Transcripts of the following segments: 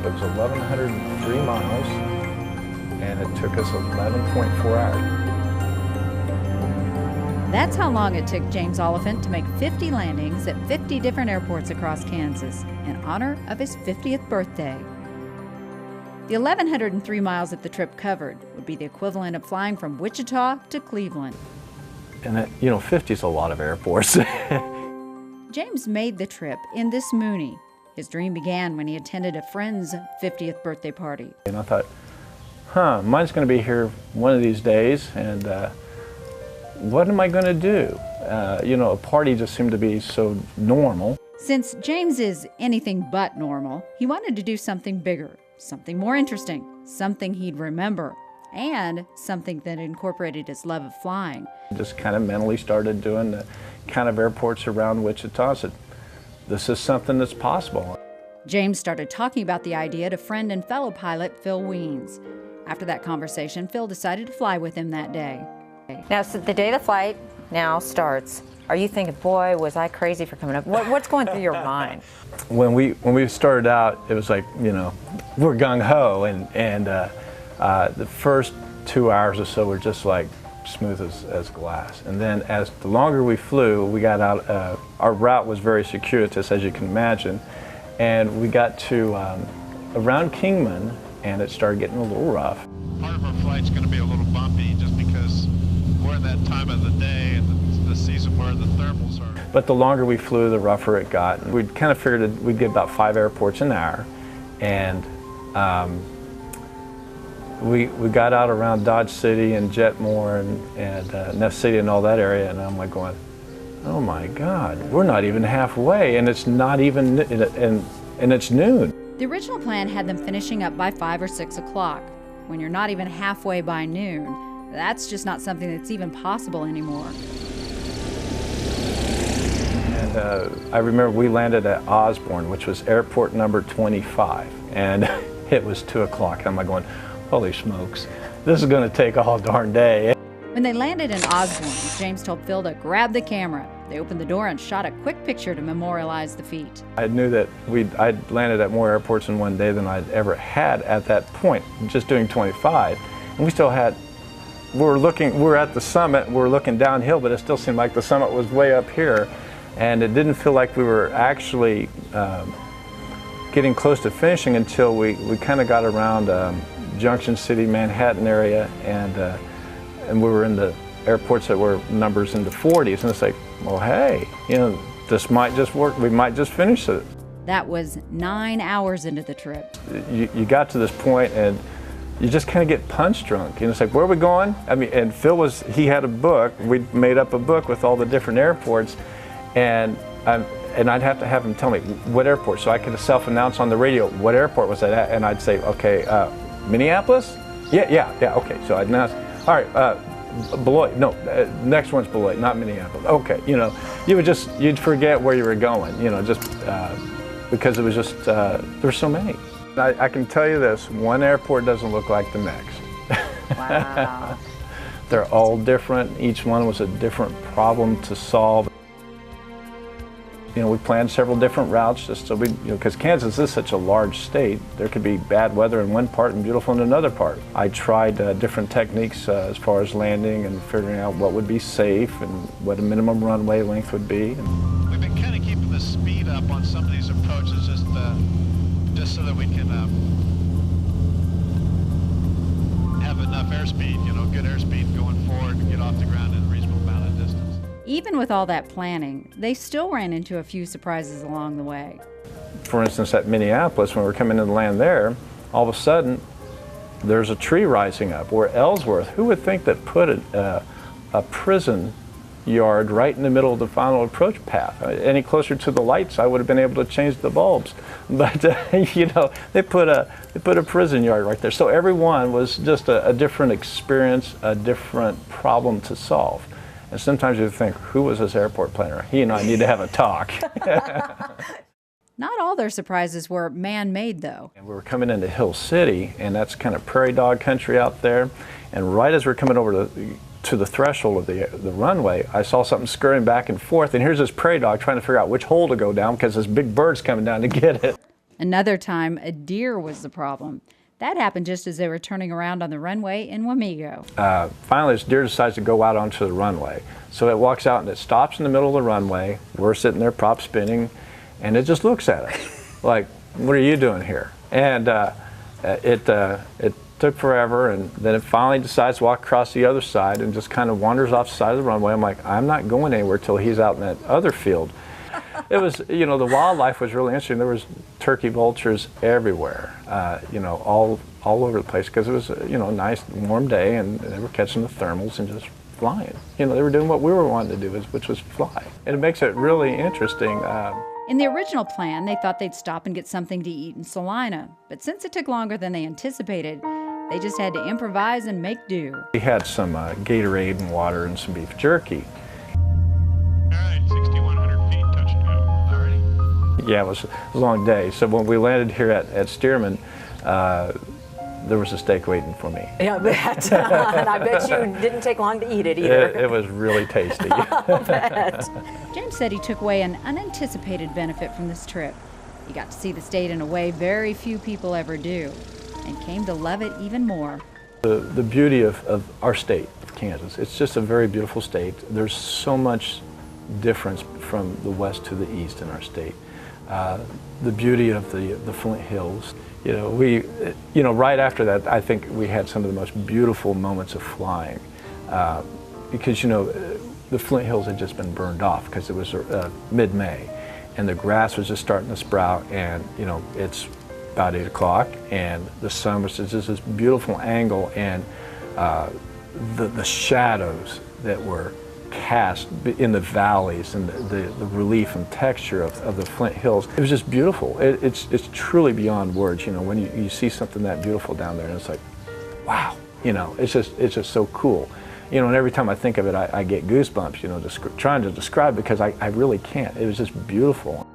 It was 1,103 miles, and it took us 11.4 hours. That's how long it took James Oliphant to make 50 landings at 50 different airports across Kansas in honor of his 50th birthday. The 1,103 miles that the trip covered would be the equivalent of flying from Wichita to Cleveland. And that, 50 is a lot of airports. James made the trip in this Mooney. His dream began when he attended a friend's 50th birthday party. And I thought, mine's going to be here one of these days, and what am I going to do? A party just seemed to be so normal. Since James is anything but normal, he wanted to do something bigger, something more interesting, something he'd remember, and something that incorporated his love of flying. Just kind of mentally started doing the kind of airports around Wichita. I said, this is something that's possible. James started talking about the idea to friend and fellow pilot Phil Weens. After that conversation, Phil decided to fly with him that day. Now, so the day the flight now starts, are you thinking, boy, was I crazy for coming up? What's going through your mind? When we started out, it was like, we're gung-ho, and the first 2 hours or so were just like smooth as glass. And then as the longer we flew, we got out, our route was very circuitous, as you can imagine, and we got to around Kingman, and it started getting a little rough. Part of our flight's going to be a little bumpy just because we're in that time of the day and the season where the thermals are. But the longer we flew, the rougher it got. And we kind of figured we'd get about 5 airports an hour, and we got out around Dodge City and Jetmore and Ness City and all that area, and I'm like going, oh my God, we're not even halfway, and it's not even, and it's noon. The original plan had them finishing up by 5 or 6 o'clock. When you're not even halfway by noon, that's just not something that's even possible anymore. And I remember we landed at Osborne, which was airport number 25, and it was 2 o'clock. And I'm like going, holy smokes, this is going to take all darn day. When they landed in Osborne, James told Phil to grab the camera. They opened the door and shot a quick picture to memorialize the feat. I knew that I'd landed at more airports in one day than I'd ever had at that point, just doing 25. And we still had, we're at the summit, we're looking downhill, but it still seemed like the summit was way up here. And it didn't feel like we were actually getting close to finishing until we kind of got around Junction City, Manhattan area, and we were in the airports that were numbers in the 40s, and it's like, well, hey, this might just work. We might just finish it. That was 9 hours into the trip. You got to this point, and you just kind of get punch drunk. It's like, where are we going? I mean, and Phil he had a book. We made up a book with all the different airports, and I'd have to have him tell me what airport, so I could self-announce on the radio what airport was that at, and I'd say, okay, Minneapolis? Yeah, okay. So I'd announce, all right, Beloit, no, next one's Beloit, not Minneapolis. Okay, you'd forget where you were going, just because it was just, there's so many. I can tell you this, one airport doesn't look like the next. Wow. They're all different. Each one was a different problem to solve. We planned several different routes just so because Kansas is such a large state, there could be bad weather in one part and beautiful in another part. I tried different techniques as far as landing and figuring out what would be safe and what a minimum runway length would be. We've been kind of keeping the speed up on some of these approaches just so that we can have enough airspeed, good airspeed going forward and get off the ground in a reasonable amount of distance. Even with all that planning, they still ran into a few surprises along the way. For instance, at Minneapolis, when we were coming in to land there, all of a sudden, there's a tree rising up. Or Ellsworth, who would think that put a prison yard right in the middle of the final approach path? Any closer to the lights, I would have been able to change the bulbs. But they put a prison yard right there. So everyone was just a different experience, a different problem to solve. And sometimes you think, who was this airport planner? He and I need to have a talk. Not all their surprises were man-made, though. And we were coming into Hill City, and that's kind of prairie dog country out there. And right as we're coming over to the threshold of the runway, I saw something scurrying back and forth. And here's this prairie dog trying to figure out which hole to go down because this big bird's coming down to get it. Another time, a deer was the problem. That happened just as they were turning around on the runway in Wamego. Finally, this deer decides to go out onto the runway. So it walks out and it stops in the middle of the runway. We're sitting there prop spinning, and it just looks at us like, what are you doing here? And it took forever, and then it finally decides to walk across the other side and just kind of wanders off the side of the runway. I'm like, I'm not going anywhere till he's out in that other field. It was, you know, the wildlife was really interesting. There was turkey vultures everywhere, you know, all over the place, because it was, you know, a nice warm day, and they were catching the thermals and just flying. You know, they were doing what we were wanting to do, which was fly. And it makes it really interesting. In the original plan, they thought they'd stop and get something to eat in Salina, but since it took longer than they anticipated, they just had to improvise and make do. We had some Gatorade and water and some beef jerky. All right, 6,100 feet, touch and go. Alrighty. Yeah, it was a long day. So when we landed here at Stearman, there was a steak waiting for me. Yeah, I bet. And I bet you didn't take long to eat it either. It was really tasty. I bet. James said he took away an unanticipated benefit from this trip. He got to see the state in a way very few people ever do, and came to love it even more. The beauty of our state, of Kansas, it's just a very beautiful state. There's so much difference from the west to the east in our state. The beauty of the Flint Hills. You know, right after that, I think we had some of the most beautiful moments of flying, because, you know, the Flint Hills had just been burned off because it was mid-May, and the grass was just starting to sprout, and, you know, it's about 8 o'clock, and the sun was just this beautiful angle, and the shadows that were cast in the valleys, and the relief and texture of the Flint Hills. It was just beautiful. It's truly beyond words, you know, when you see something that beautiful down there, and it's like, wow, you know, it's just so cool. You know, and every time I think of it, I get goosebumps, you know, trying to describe, because I really can't. It was just beautiful.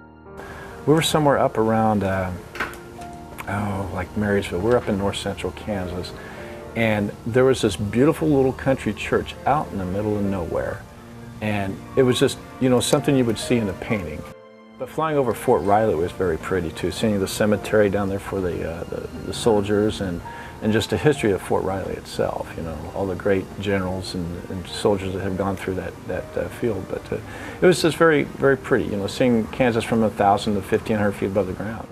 We were somewhere up around, like Marysville. We're up in north central Kansas, and there was this beautiful little country church out in the middle of nowhere. And it was just, you know, something you would see in a painting. But flying over Fort Riley was very pretty too, seeing the cemetery down there for the soldiers, and just the history of Fort Riley itself, you know, all the great generals and soldiers that have gone through that field. But it was just very, very pretty, you know, seeing Kansas from 1,000 to 1,500 feet above the ground.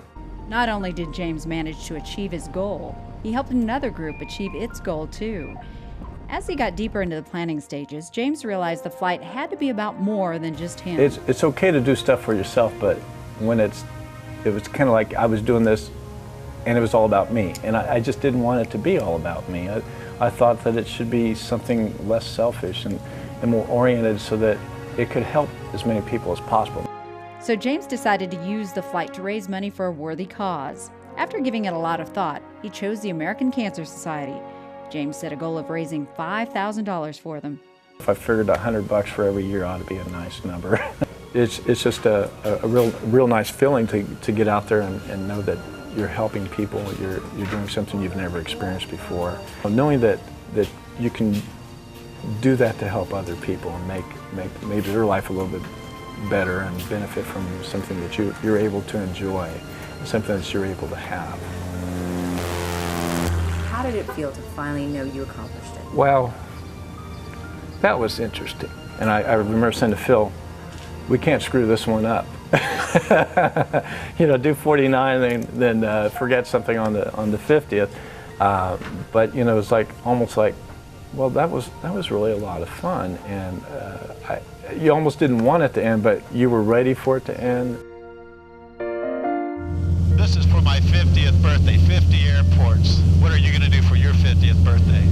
Not only did James manage to achieve his goal, he helped another group achieve its goal too. As he got deeper into the planning stages, James realized the flight had to be about more than just him. It's okay to do stuff for yourself, but when it was kind of like I was doing this and it was all about me, and I just didn't want it to be all about me. I thought that it should be something less selfish and more oriented, so that it could help as many people as possible. So James decided to use the flight to raise money for a worthy cause. After giving it a lot of thought, he chose the American Cancer Society. James set a goal of raising $5,000 for them. If I figured $100 for every year ought to be a nice number. It's just a real nice feeling to get out there and know that you're helping people, you're doing something you've never experienced before. Knowing that you can do that to help other people and make maybe their life a little bit better, and benefit from something that you're able to enjoy, something that you're able to have. How did it feel to finally know you accomplished it? Well, that was interesting. And I remember saying to Phil, we can't screw this one up. You know, do 49 and then forget something on the 50th. But, you know, it was like almost like, well, that was really a lot of fun, and you almost didn't want it to end, but you were ready for it to end. This is for my 50th birthday, 50 airports. What are you going to do for your 50th birthday?